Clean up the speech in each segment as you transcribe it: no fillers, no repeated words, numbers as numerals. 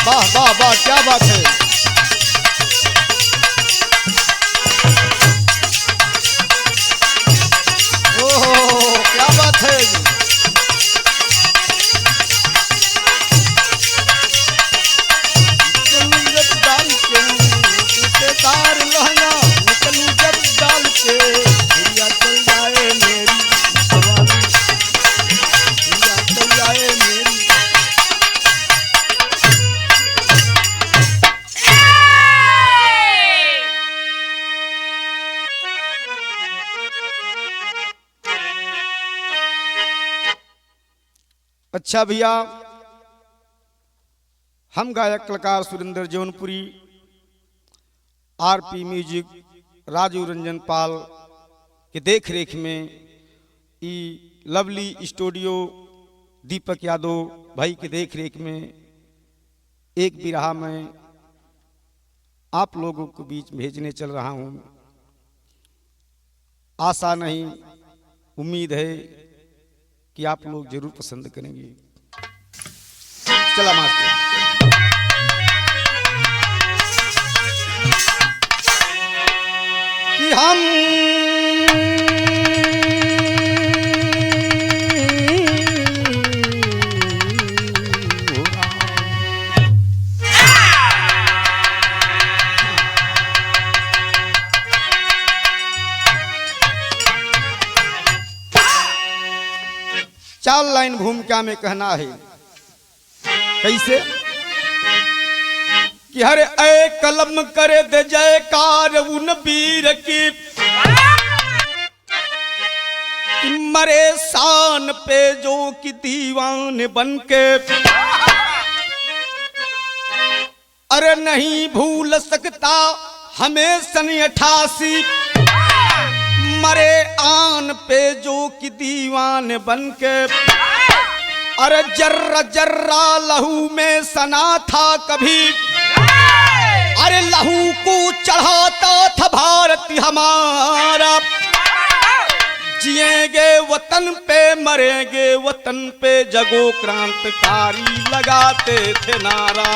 वाह वाह वाह, क्या बात है। ओह क्या बात है। डाल के तार लहंगा निकलू जब डाल के, भैया चल जाए मेरी जवानी, भैया चल जाए मेरी। अच्छा भैया, हम गायक कलाकार सुरेंद्र जौनपुरी, आरपी म्यूजिक राजू रंजन पाल के देख रेख में ई लवली स्टूडियो दीपक यादव भाई के देख रेख में एक बिरहा में आप लोगों के बीच भेजने चल रहा हूँ। आशा नहीं, उम्मीद है कि आप लोग जरूर पसंद करेंगे। चला मास्टर। कि हम चार लाइन भूमिका में कहना है। कैसे कि हर ए कलम करे दे जयकार उन वीर की, मरे शान पे जो कि दीवान बनके, अरे नहीं भूल सकता हमें सन 88, मरे आन पे जो कि दीवान बनके, अरे जर्रा जर्रा लहू में सना था कभी, अरे लहू को चढ़ाता था भारत हमारा, जिएंगे वतन पे मरेंगे वतन पे, जगो क्रांतिकारी लगाते थे नारा।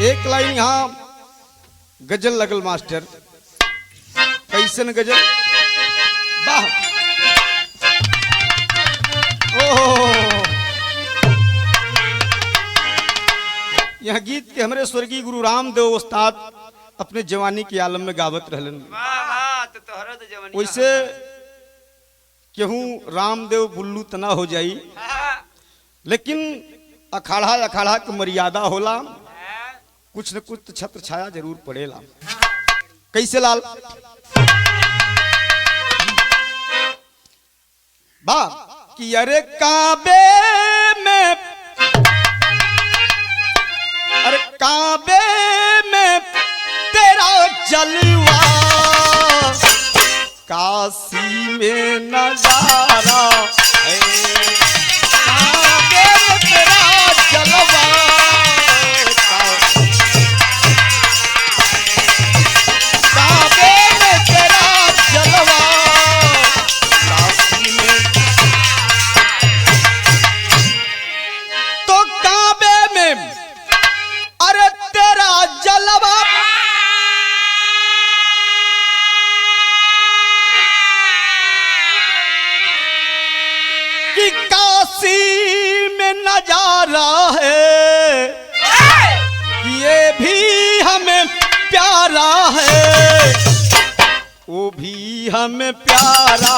एक लाइन यहाँ गजल लगल मास्टर। कैसन गजल, वाह। ओह, यह गीत के हमारे स्वर्गीय गुरु रामदेव उस्ताद अपने जवानी के आलम में गावत रहलन। वैसे केहूं रामदेव बुल्लू तना हो जाई, लेकिन अखाड़ा अखाड़ा की मर्यादा होला, कुछ न कुछ छत्र छाया जरूर पड़ेला। कैसे लाल, बा कि अरे काबे में, अरे काबे में तेरा जलवा, काशी में नजारा है, काबे में तेरा जलवा, नजारा है, ये भी हमें प्यारा है, वो भी हमें प्यारा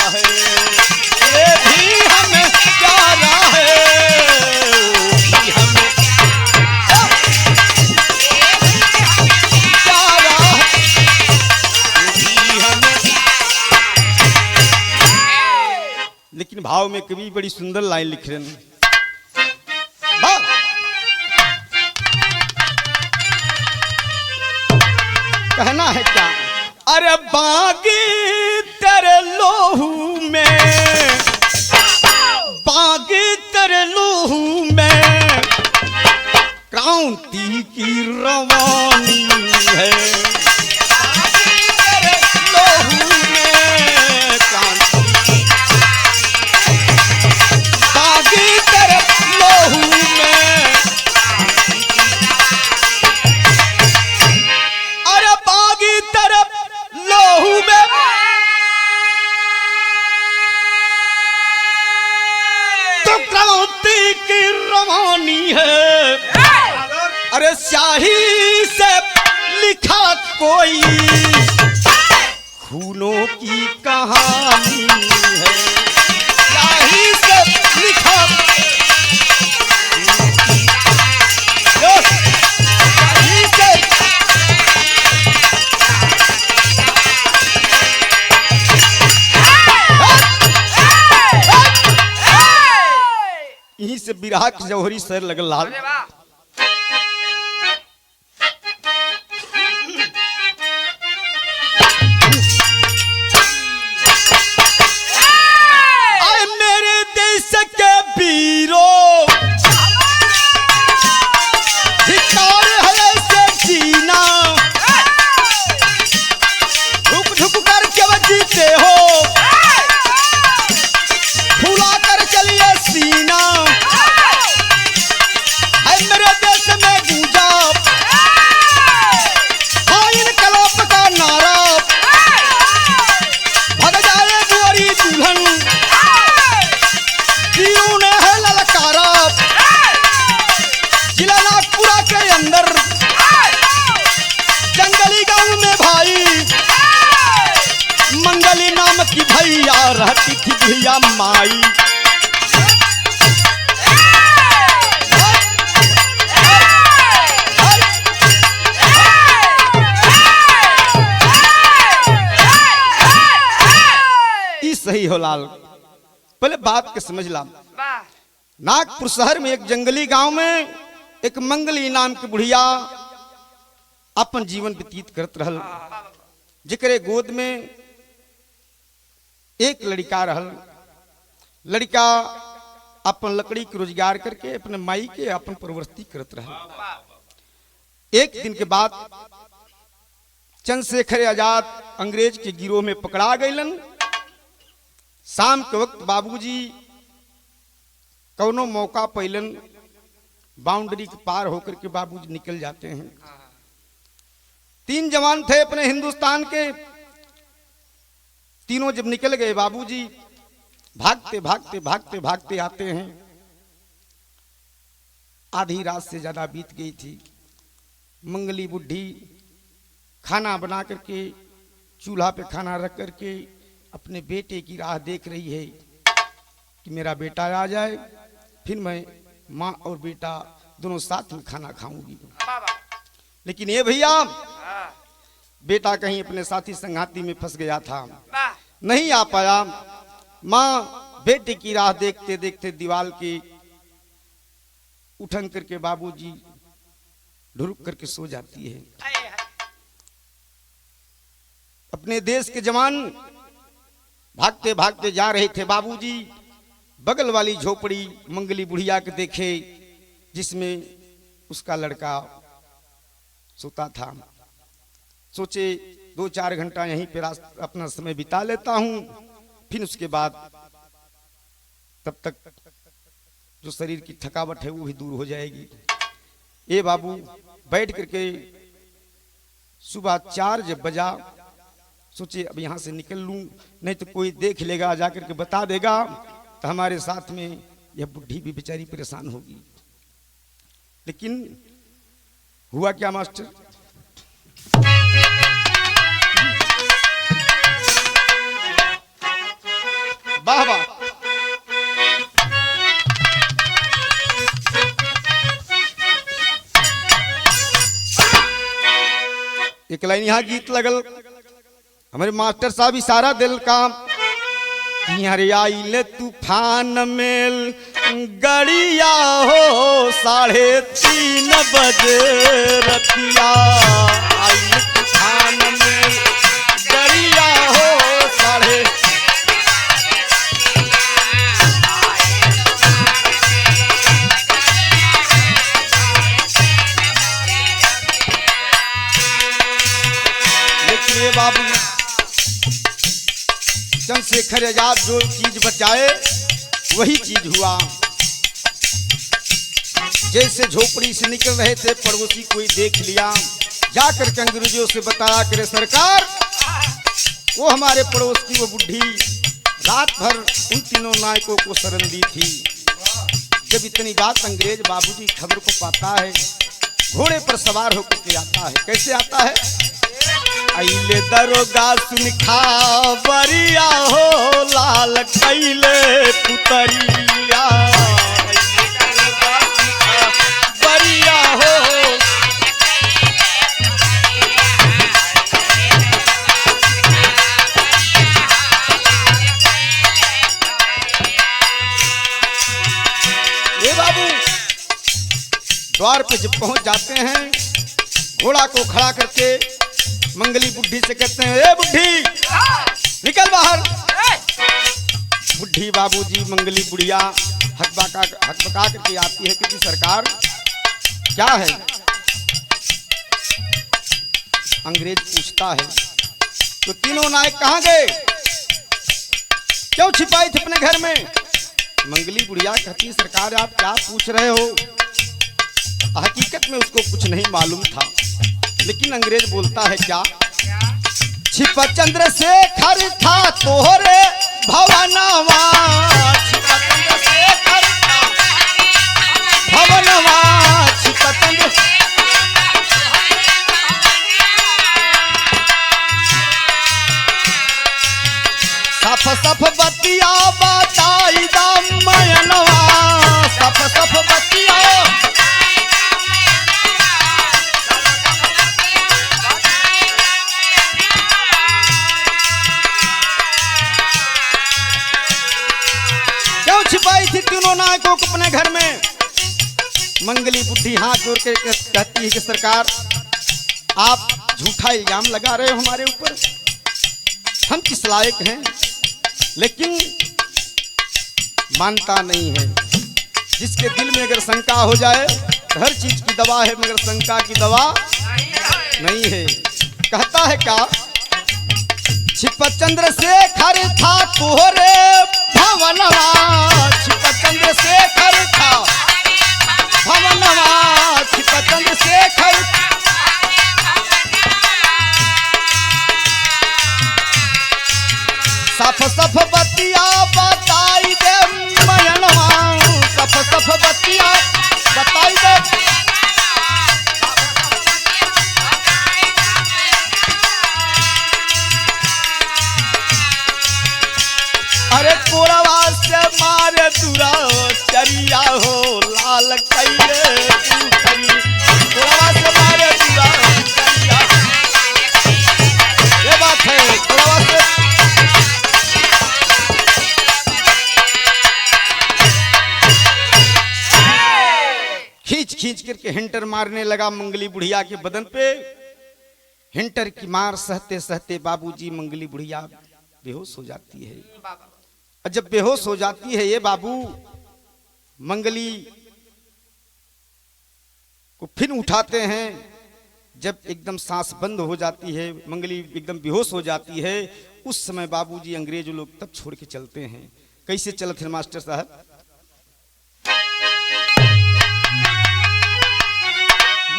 है, ये भी हमें प्यारा है, वो भी हमें प्यारा है, वो भी हमें। लेकिन भाव में कवि बड़ी सुंदर लाइन लिख रहे हैं। कहना है क्या, अरे बागी तेरे लोहू में, बागी तेरे लोहू में क्रांति की रवानी है, बागी तेरे अरे स्याही से लिखा कोई खूनों की कहानी है, स्याही से लिखा स्याही से यहीं से बिरहा की जौहरी सर लगल लाल। आए मेरे देश के वीरों, धिक्कार है ऐसे जीना, ढुक ढुक कर जब जीते हो फुला कर चलिए सीना। है मेरे देश में गूंजा हाँ इनकलाब का नारा, भग जाए गोरी दुल्हन वीरों ने है ललकारा। जिला नागपुरा के अंदर जंगली गांव में भाई मंगली नाम की भैया रहती थी भैया माई। सही हो लाल, पहले बात के समझ ला। नागपुर शहर में एक जंगली गांव में एक मंगली नाम की बुढ़िया अपन जीवन व्यतीत करत रहल, जिकरे गोद में एक लड़का रहल। लड़का अपन लकड़ी के रोजगार करके अपने माई के अपन परवरिश करत रहल। एक दिन के बाद चंद्रशेखर आजाद अंग्रेज के गिरोह में पकड़ा गईलन। शाम के वक्त बाबूजी कौनो मौका पैलन बाउंड्री के पार होकर के बाबूजी निकल जाते हैं। 3 जवान थे अपने हिंदुस्तान के, तीनों जब निकल गए बाबूजी भागते भागते भागते भागते आते हैं। आधी रात से ज्यादा बीत गई थी। मंगली बुढ़ी खाना बना करके चूल्हा पे खाना रख करके अपने बेटे की राह देख रही है कि मेरा बेटा आ जाए, फिर मैं माँ और बेटा दोनों साथ में खाना खाऊंगी। लेकिन ये भैया बेटा कहीं अपने साथी संगाती में फंस गया था, नहीं आ पाया। माँ बेटे की राह देखते देखते दीवार की उठन करके बाबूजी ढुरुक करके सो जाती है। अपने देश के जवान भागते भागते जा रहे थे। बाबूजी बगल वाली झोपड़ी मंगली बुढ़िया के देखे जिसमें उसका लड़का सोता था। सोचे 2-4 घंटा यहीं पे अपना समय बिता लेता हूं, फिर उसके बाद तब तक जो शरीर की थकावट है वो भी दूर हो जाएगी। ए बाबू बैठ करके सुबह 4 जब बजा सोचे अब यहां से निकल लूं, नहीं तो कोई देख लेगा जाकर के बता देगा तो हमारे साथ में यह बुढ़ी भी बेचारी परेशान होगी। लेकिन हुआ क्या मास्टर, वाह वाह, एक लाइन यहाँ गीत लगल। हमारे मास्टर साहब इशारा दिल का आइले तूफान मेल गड़िया हो 3:30 बजे रतिया, आइले तूफान मेल गड़िया हो 3:30। लेकिन ये बाबू चंद्रशेखर आजाद जो चीज बचाए वही चीज हुआ। जैसे झोपड़ी से निकल रहे थे पड़ोसी कोई देख लिया, जाकर के अंग्रेजों से बताया करे सरकार वो हमारे पड़ोस की वो बुढ़ी रात भर उन तीनों नायकों को शरण दी थी। जब इतनी बात अंग्रेज बाबूजी खबर को पाता है घोड़े पर सवार होकर के आता है। कैसे आता है? आइले दरोगा सुन खबरिया हो लाल कैले पुतरिया, बरिया हो ये बाबू द्वार पे जब पहुंच जाते हैं, घोड़ा को खड़ा करके मंगली बुढ़ी से कहते हैं, ए बुढ़ी निकल बाहर। बुढ़ी बाबूजी मंगली बुढ़िया हकबका करके आती है कि सरकार क्या है? अंग्रेज पूछता है तो तीनों नायक कहाँ गए? क्यों छिपाई थे अपने घर में? मंगली बुढ़िया कहती सरकार आप क्या पूछ रहे हो? हकीकत में उसको कुछ नहीं मालूम था, लेकिन अंग्रेज बोलता है क्या? छिपा चंद्रशेखर था तोहरे भवनवा, छिपा चंद्रशेखर था भवनवा, छिपा चंद्र सफ सफ बतिया बताई दमयनवा, सफ सफ बतिया छिपाई थी तीनों नायकों को अपने घर में। मंगली बुढ़ी हाथ जोड़ के कहती है कि सरकार आप झूठा इल्जाम लगा रहे हो हमारे ऊपर, हम किस लायक हैं? लेकिन मानता नहीं है। जिसके दिल में अगर शंका हो जाए तो हर चीज की दवा है, मगर शंका की दवा नहीं है। कहता है क्या? छिपा चंद्रशेखर था तोहरे भवनवा, छिपा चंद्रशेखर था भवनवा, छिपा चंद्रशेखर सफ सफ बतिया बताई दे मयनवा, सफ सफ बतिया बताई दे। अरे कोरवा से मारे तुरा चरिया हो लाल कैले पुतरी, कोरवा से मारे तुरा चरिया, ये बात है। कोरवा से खींच खींच करके हिंटर मारने लगा मंगली बुढ़िया के बदन पे। हिंटर की मार सहते सहते बाबूजी मंगली बुढ़िया बेहोश हो जाती है। और जब बेहोश हो जाती है ये बाबू, मंगली को फिर उठाते हैं। जब एकदम सांस बंद हो जाती है, मंगली एकदम बेहोश हो जाती है, उस समय बाबूजी अंग्रेज लोग तब छोड़ के चलते हैं। कैसे चलते हैं मास्टर साहब?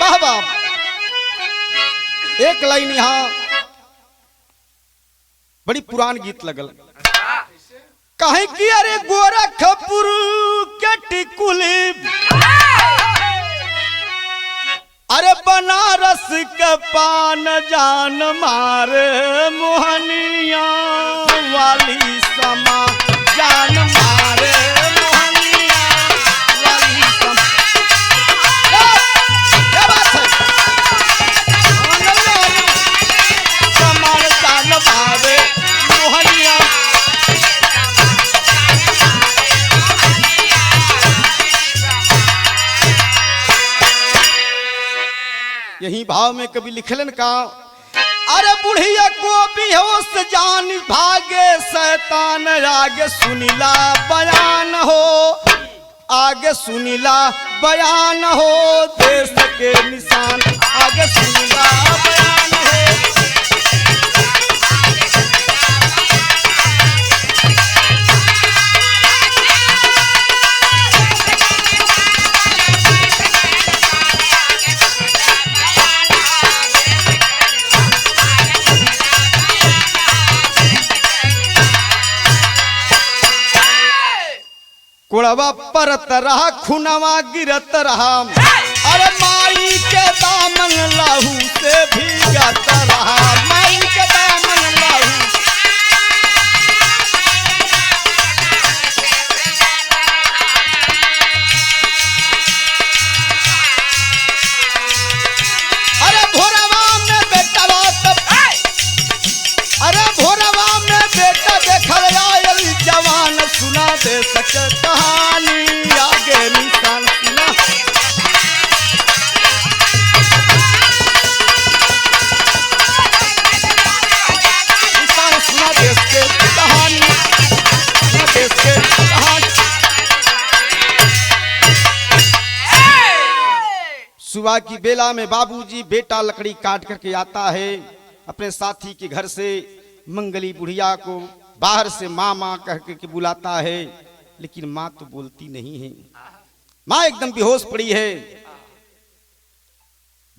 वाह वाह, एक लाइन यहां बड़ी पुरान गीत लगल। कहे कि अरे गोरखपुर के टिकुली, अरे बनारस के पान जान मारे मोहनिया वाली समा जान मारे मोहनिया वाली समा। क्या बात है? समान जान मारे मोहनिया। यही भाव में कभी लिखलन का, अरे बुढ़िया को भी होश जान भागे शैतान, आगे सुनीला बयान हो, आगे सुनीला बयान हो, देश के निशान आगे सुनीला बयान हो। कोड़वा परत रहा, खुनवा गिरत रहा, अरे माई के दामन लहू से भीगत रहा, माई के दामन लहू। अरे भोरवा में बेटा अरे भोरवा में बेटा देखल आयल जवान, सुना दे सक कहानी आगे निशान सुना। निशान सुना देश के कहानी, सुना देश के कहानी। सुबह की बेला में बाबूजी बेटा लकड़ी काट करके आता है अपने साथी के घर से। मंगली बुढ़िया को बाहर से माँ माँ कह के बुलाता है, लेकिन माँ तो बोलती नहीं है। माँ एकदम बेहोश पड़ी है।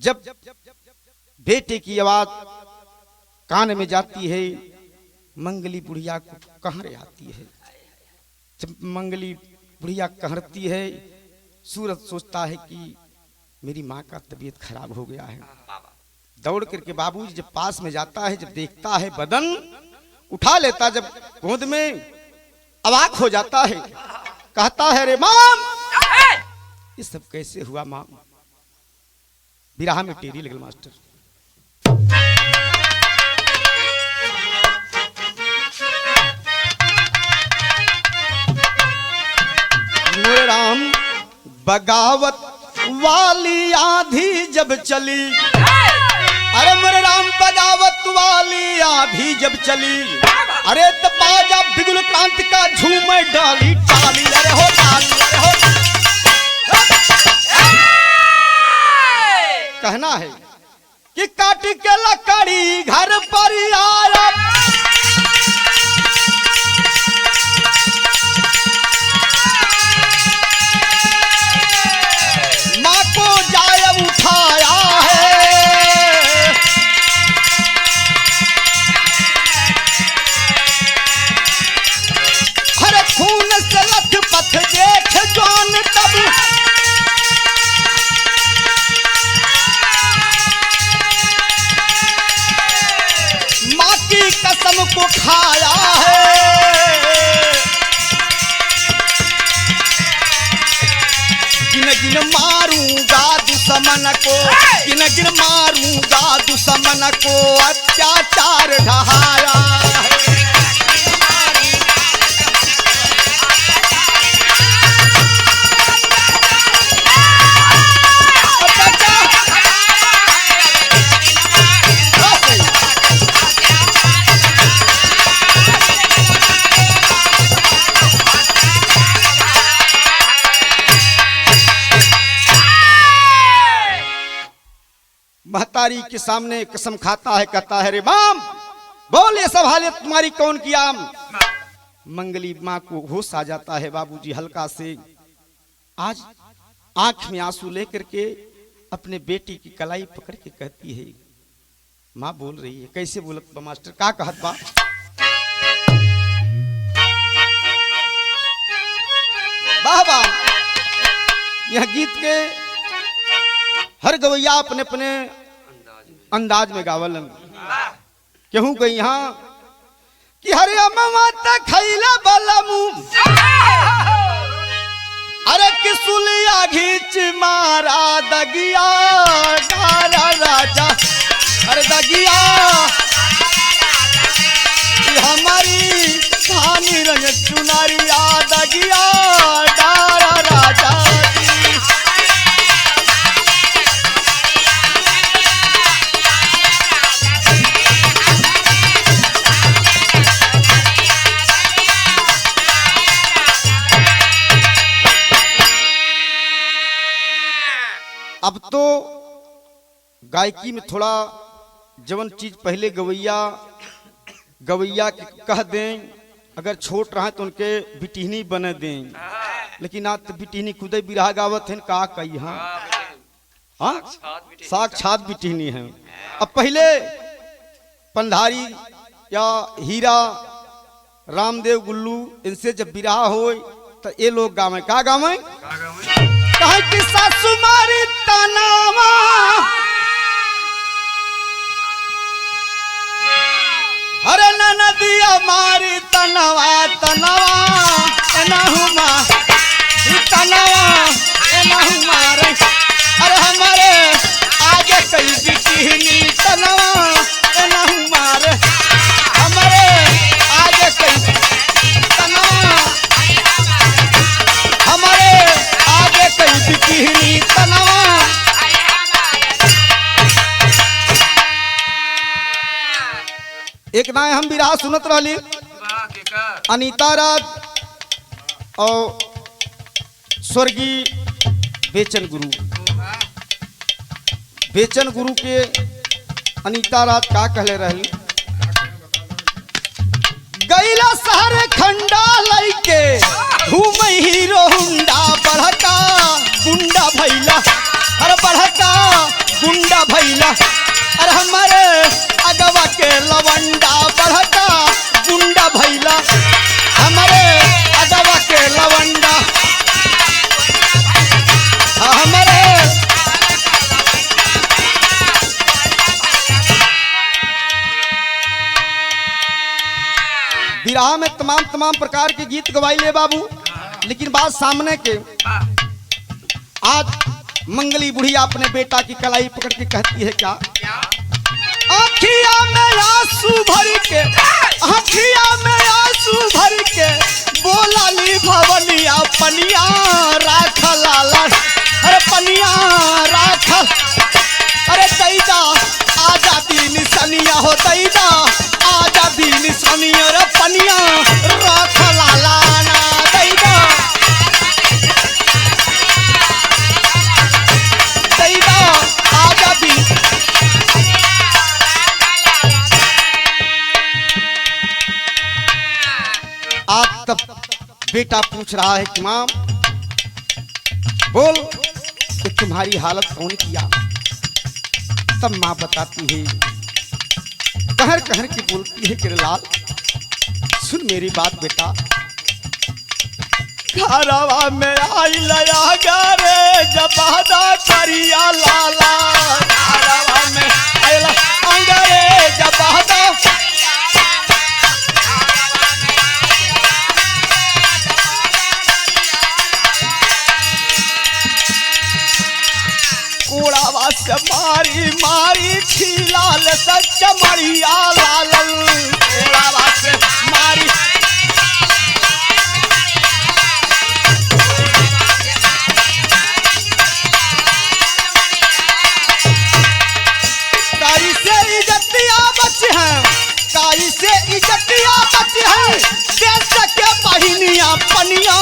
जब बेटे की आवाज कान में जाती है, मंगली बुढ़िया को कहरे आती है। जब मंगली बुढ़िया कहरती है, सूरज सोचता है कि मेरी माँ का तबीयत खराब हो गया है। दौड़ करके बाबूजी जब पास में जाता है, जब देखता है बदन उठा लेता, जब गोद में अवाक हो जाता है, कहता है रे माम ये सब कैसे हुआ माम। बिरहा में टेरी लगल मास्टर। मेरे राम बगावत वाली आंधी जब चली, अरे मेरे राम बगावत वाली आंधी जब चली, अरे तो बाजा बिगुल क्रांत का झूम डाली टाली, अरे हो टाली, अरे हो। कहना है कि काट के लकड़ी घर पर आया, माँ को जाए उठाया है, हर खून से लथपथ देख जौन तब, माँ की कसम को खाया है। गिन गिन मारूंगा दुश्मन को, गिन गिन मारूंगा दुश्मन को, अत्याचार ढहाया है। महतारी के सामने कसम खाता है, कहता है रे माम बोल ये सब हालत तुम्हारी कौन किया। मंगली माँ को होश आ जाता है। बाबूजी हल्का से आज आंख में आंसू लेकर के अपने बेटी की कलाई पकड़ के कहती है, माँ बोल रही है। कैसे बोलत बा मास्टर, का कहत बा। वाह वाह, यह गीत के हर गवैया अपने अपने अंदाज में गावलन। केहू गई यहाँ कि हरे अम्मा खैला बलमू, अरे किसुलिया घीच मारा दगिया डारा राजा, अरे दगिया हमारी धानी रंग चुनारिया दगिया डारा राजा। अब तो गायकी में थोड़ा जवन चीज पहले गवैया के कह दें, अगर छोट रहा तो उनके बिटिहनी बने दें, लेकिन आज तो बिटिहनी खुद ही बिरहा गावत है का कही। हाँ साक्षात बिटिहनी है। अब पहले पंधारी या हीरा रामदेव गुल्लू इनसे जब बिरहा हो तो ये लोग गावे, का गावे कहे कि सासु मारी तनावा अरे नदिया मारी तनवा तनवा एनाहुमा तनवा एनाहुमा रे अरे हमारे आगे कई बिटिहनी तनवा एनाहुमा रे हमारे आगे कई तनवा हमारे आगे कई बिटिहनी तनवा। एक ना हम विराह सुनत रहली अनीता राज और स्वर्गीय बेचन गुरु के अनीता राज का कहले रहली गैला शहर खंडा लइके घूम हीरो हुंडा बढ़का गुंडा भैला अरे बढ़का गुंडा भैला अरे हमारे अगवा के लवंडा बढ़का गुंडा भैला हमारे अगवा के लवंडा हमारे विराह में तमाम प्रकार के गीत गवाई ले बाबू, लेकिन बात सामने के आज मंगली बुढ़िया अपने बेटा की कलाई पकड़ के कहती है क्या आँखिया में आंसू भर के आँखिया में आंसू भर के बोला ली भवनिया पनिया राख लाला अरे पनिया राख अरे दैदा आजा दीन सनिया हो दैदा आजा दीन सनिया रे पनिया राख लाला ना दैदा दैदा आजा दीन। आज तब बेटा पूछ रहा है कि माँ बोल कि तुम्हारी हालत कौन किया। तब माँ बताती है कहर कहर की बोलती है कि लाल सुन मेरी बात बेटा घरवा में आई लया रे जबादा करिया लाला घरवा में आइला अंगरे जबादा कोड़ावा से मारी मारी खिलाल सच मरिया लाल कोड़ावा से मारी कारी से इज्जतिया बच है कारी से इज्जतिया बच है देश के बहिनिया पनिया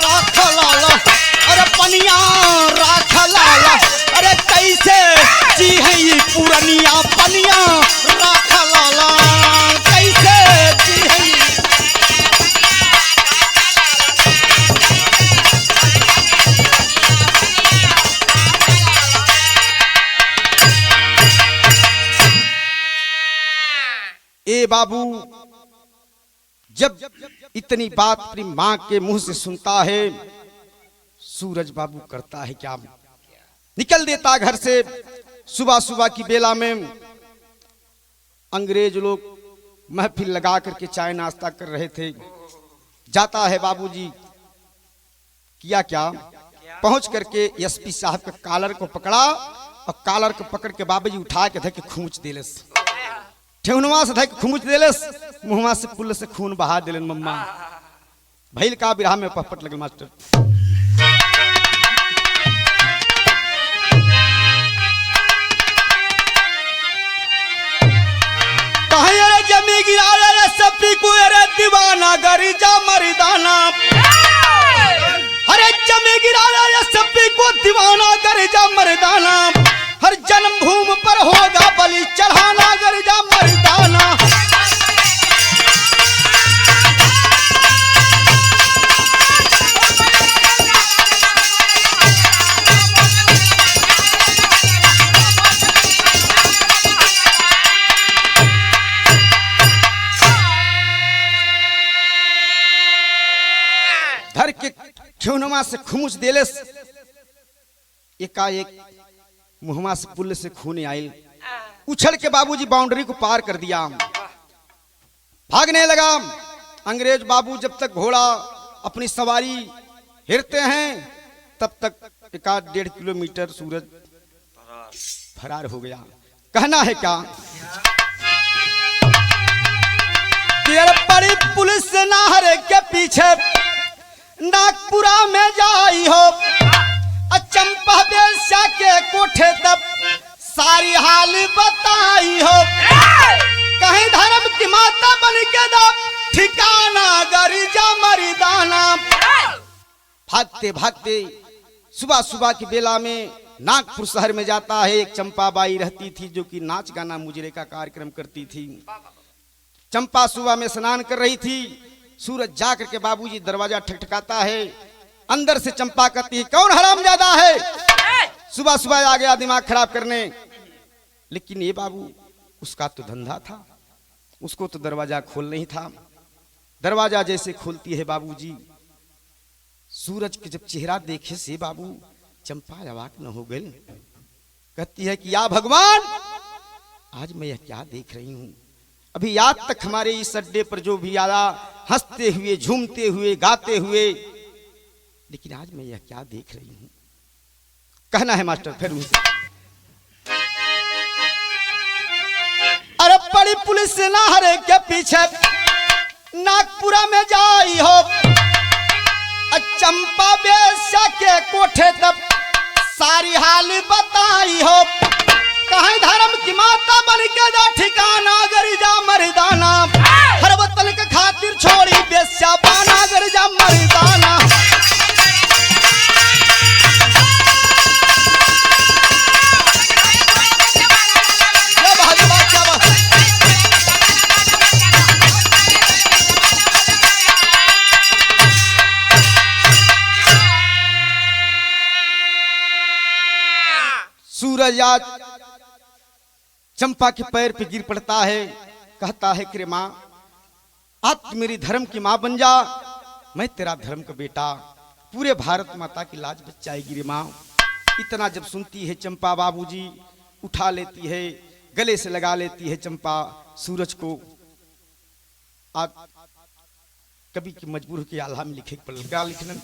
राख लाला अरे पनिया राख लाला अरे कैसे जी है ये पुरनिया पनिया राख लाला कैसे जी है ए बाबू जब इतनी बात अपनी माँ के मुंह से सुनता है सूरज बाबू करता है क्या निकल देता घर से। सुबह सुबह की बेला में अंग्रेज लोग महफिल लगा करके चाय नाश्ता कर रहे थे। जाता है बाबूजी किया क्या पहुंच करके एसपी साहब के कॉलर को पकड़ा और कॉलर को पकड़ के बाबूजी उठा के धके खूंच देलस ठेहुनवा से धके खूंच देलस मुहवा से पुल से खून बहा देलन मम्मा भइल का बिरहा में पपट लगल मास्टर। जमी गिरा रे सपी को रे दीवाना गरिजा मर्दाना अरे जमी गिरा रे सपी को दीवाना गरिजा मर्दाना हर जन्म भूमि पर होगा बलि चढ़ाना गरिजा मर्दाना। धर के ठेहुनवा से खुमुच देले एकाएक मुहम्मा से पुल से खून आयल, उछल के बाबूजी बाउंड्री को पार कर दिया, भागने लगा। अंग्रेज बाबू जब तक घोड़ा अपनी सवारी हिरते हैं तब तक 1.5 किलोमीटर सूरज फरार हो गया। कहना है क्या, पड़ी पुलिस नहर के पीछे नागपुरा में जाई हो, चंपा बेश्या के कोठे तब सारी हाल बताई हो। कहीं धर्म की माता बन के दब ठिकाना गरिजा मरिदाना। भागते भागते सुबह सुबह की बेला में नागपुर शहर में जाता है। एक चंपा बाई रहती थी जो कि नाच गाना मुजरे का कार्यक्रम करती थी। चंपा सुबह में स्नान कर रही थी। सूरज जाकर के बाबूजी दरवाजा ठकठकाता है। अंदर से चंपा कहती है, कौन हरामजादा है सुबह सुबह आ गया दिमाग खराब करने। लेकिन ये बाबू उसका तो धंधा था, उसको तो दरवाजा खोल नहीं था। दरवाजा जैसे खोलती है बाबूजी, सूरज के जब चेहरा देखे से बाबू चंपा अवाक न हो गई। कहती है कि या भगवान, आज मैं यह क्या देख रही हूं। अभी याद तक हमारे इस अड्डे पर जो भी आया हंसते हुए, झूमते हुए, गाते हुए, लेकिन आज मैं यह क्या देख रही हूं। कहना है मास्टर फिर उनसे, अरे पड़ी पुलिस नहर के पीछे नागपुरा में जाई हो, चंपा बेश्या के कोठे तब सारी हाल बताई हो। कहीं धर्म की माता बन के जा ठिकाना गरिजा मरिदाना। हर वतन के खातिर छोड़ी बेश्या बाना गरिजा मरिदाना। सूरज आज चंपा के पैर पे गिर पड़ता है। कहता है कि माँ, आज तू मेरी धर्म की माँ बन जा, मैं तेरा धर्म का बेटा। पूरे भारत माता की लाज बचाएगी रे माँ। इतना जब सुनती है चंपा, बाबूजी उठा लेती है, गले से लगा लेती है चंपा सूरज को। आज कभी की मजबूर की आल्हा में लिखे पड़ क्या लिखना।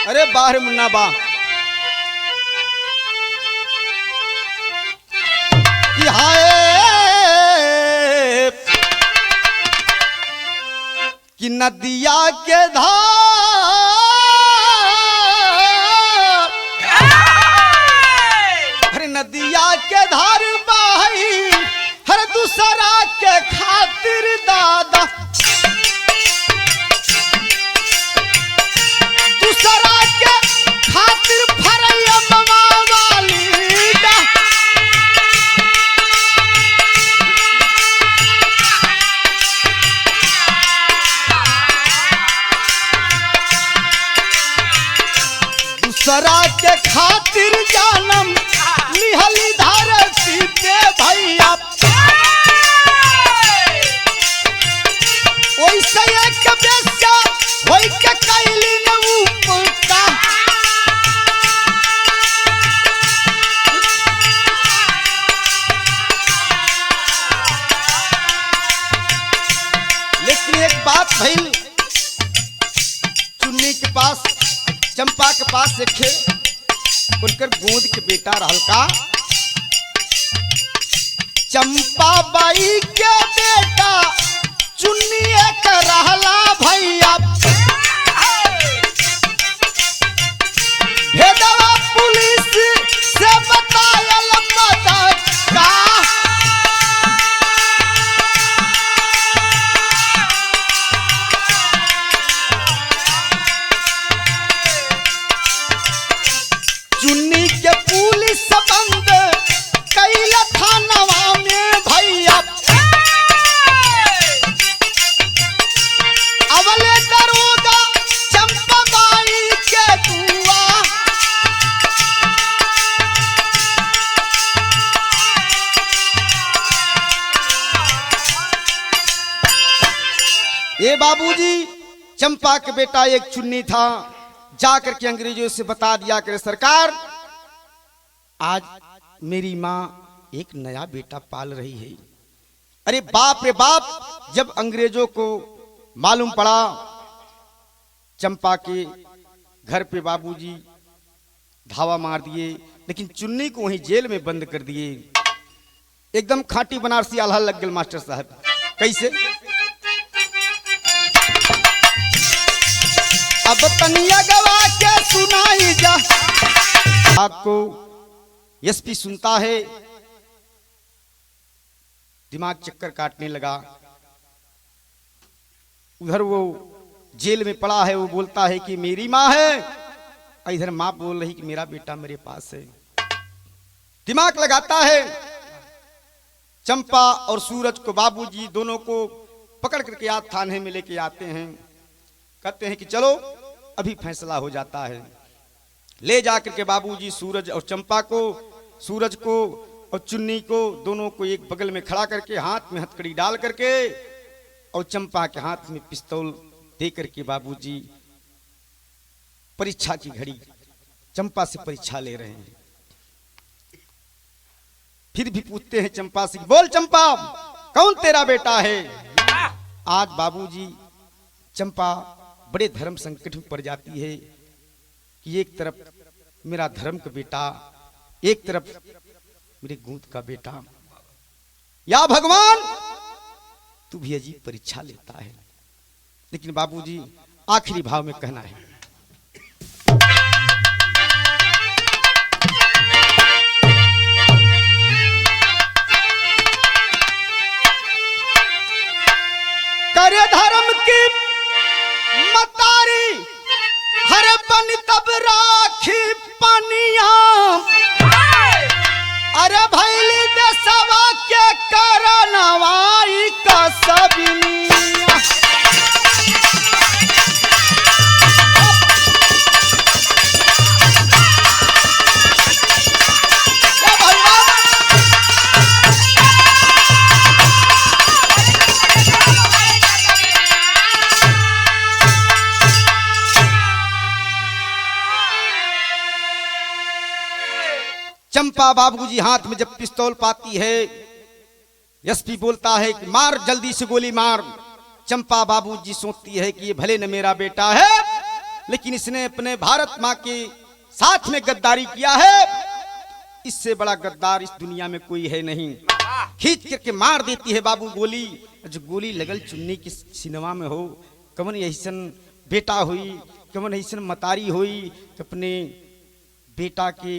अरे बाहर मुन्ना बा कि हाय कि नदिया के धार, अरे नदिया के धार बाई हर दूसरा के खातिर दादा, दूसरा के खातिर फरैया ममा वाली दा। दूसरा के खातिर जानम निहली धरती पे भैया, ओइसे एक बेश्या होई के कैली न उपका। लेकिन एक बात भइल, चुन्नी के पास, चंपा के पास एक उनकर गोद के बेटा रहल का। चंपा बाई के बेटा चुन्नी एक रहला भैया, भेदवा पुलिस से बतायल पता का। चुन्नी के पुलिस बंद कैला थानवा में भैया, अवले दरोगा चंपा बाई के दुआ। ए बाबूजी चंपा के बेटा एक चुन्नी था, जाकर के अंग्रेजों से बता दिया कि सरकार आज मेरी माँ एक नया बेटा पाल रही है। अरे बाप रे बाप, जब अंग्रेजों को मालूम पड़ा चंपा के घर पे बाबूजी धावा मार दिए, लेकिन चुन्नी को वहीं जेल में बंद कर दिए। एकदम खाटी बनारसी आल्हा लग गए मास्टर साहब। कैसे? अब तनिया गवा के सुनाई जा। आपको एसपी सुनता है, दिमाग चक्कर काटने लगा। उधर वो जेल में पड़ा है, वो बोलता है कि मेरी माँ है, इधर माँ बोल रही कि मेरा बेटा मेरे पास है। दिमाग लगाता है। चंपा और सूरज को बाबूजी दोनों को पकड़ करके आज थाने में लेके आते हैं। कहते हैं कि चलो अभी फैसला हो जाता है। ले जाकर के बाबूजी सूरज और चंपा को, सूरज को और चुन्नी को, दोनों को एक बगल में खड़ा करके हाथ में हथकड़ी डाल करके और चंपा के हाथ में पिस्तौल दे करके बाबूजी परीक्षा की घड़ी चंपा से परीक्षा ले रहे हैं। फिर भी पूछते हैं चंपा से, बोल चंपा कौन तेरा बेटा है? आज बाबूजी चंपा बड़े धर्म संकट में पड़ जाती है कि एक तरफ मेरा धर्म का बेटा, एक तरफ मेरे गूंद का बेटा। या भगवान, तू भी अजीब परीक्षा लेता है। लेकिन बाबूजी आखिरी भाव में कहना है, करे धर्म की मतारी हर बन तब राखी पनिया। अरे भैली देशवा के करनवाई का सबनिया। चंपा बाबूजी हाथ में जब पिस्तौल पाती है, एसपी बोलता है कि मार, जल्दी से गोली मार। चंपा बाबूजी सोचती है कि ये भले न मेरा बेटा है, लेकिन इसने अपने भारत माँ के साथ में गद्दारी किया है। इससे बड़ा गद्दार इस दुनिया में कोई है नहीं। खींच करके मार देती है बाबू गोली। जो गोली लगल चुन्नी की सिनेमा में हो, कमन ऐसन बेटा हुई, कमन ऐसन मतारी हुई, अपने बेटा के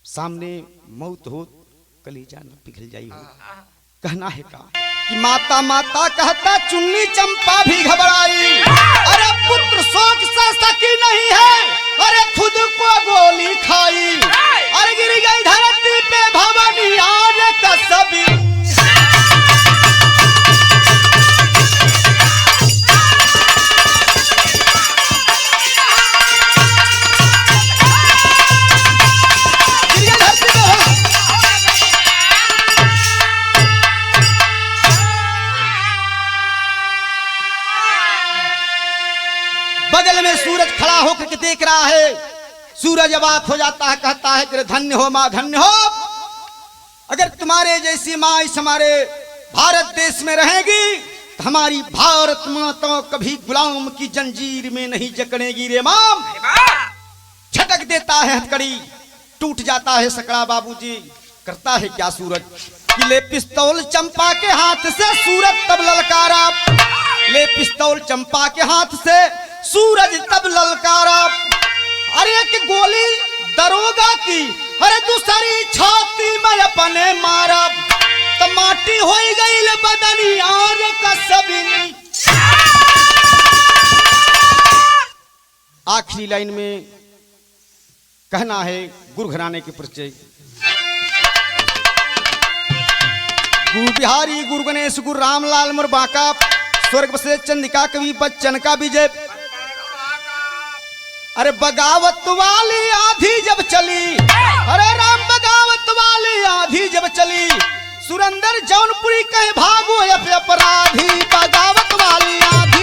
सामने मौत हो, कलेजा न पिघल जाई हो। कहना है का कि माता माता कहता चुन्नी चंपा भी घबराई। अरे पुत्र शोक से सकी नहीं है, अरे खुद को गोली खाई। अरे गिर गई धरती पे भवानी आज कसबी। बगल में सूरज खड़ा होकर के देख रहा है। सूरज अवाक हो जाता है, कहता है कि धन्य हो माँ, धन्य हो। अगर तुम्हारे जैसी माँ इस हमारे भारत देश में रहेगी तो हमारी भारत माँ तो कभी गुलाम की जंजीर में नहीं जकड़ेगी रे माँ। छटक देता है हथकड़ी, टूट जाता है सकड़ा। बाबूजी करता है क्या सूरज कि ले पिस्तौल चंपा के हाथ से। सूरज तब ललकारा, ले पिस्तौल चंपा के हाथ से। सूरज तब ललकारा, अरे एक गोली दरोगा की, अरे दूसरी छाती में अपने मारा। तो माटी हो गई बदनी और कसबी। आखिरी लाइन में कहना है गुरु घराने के परिचय। गुरु बिहारी, गुरु गणेश, गुरु रामलाल मोर बांका। स्वर्ग से चंद्रिका कवि बच्चन का विजय। अरे बगावत वाली आधी जब चली, अरे राम बगावत वाली आधी जब चली। सुरेंद्र जौनपुरी कहे भागो अपराधी, बगावत वाली आधी।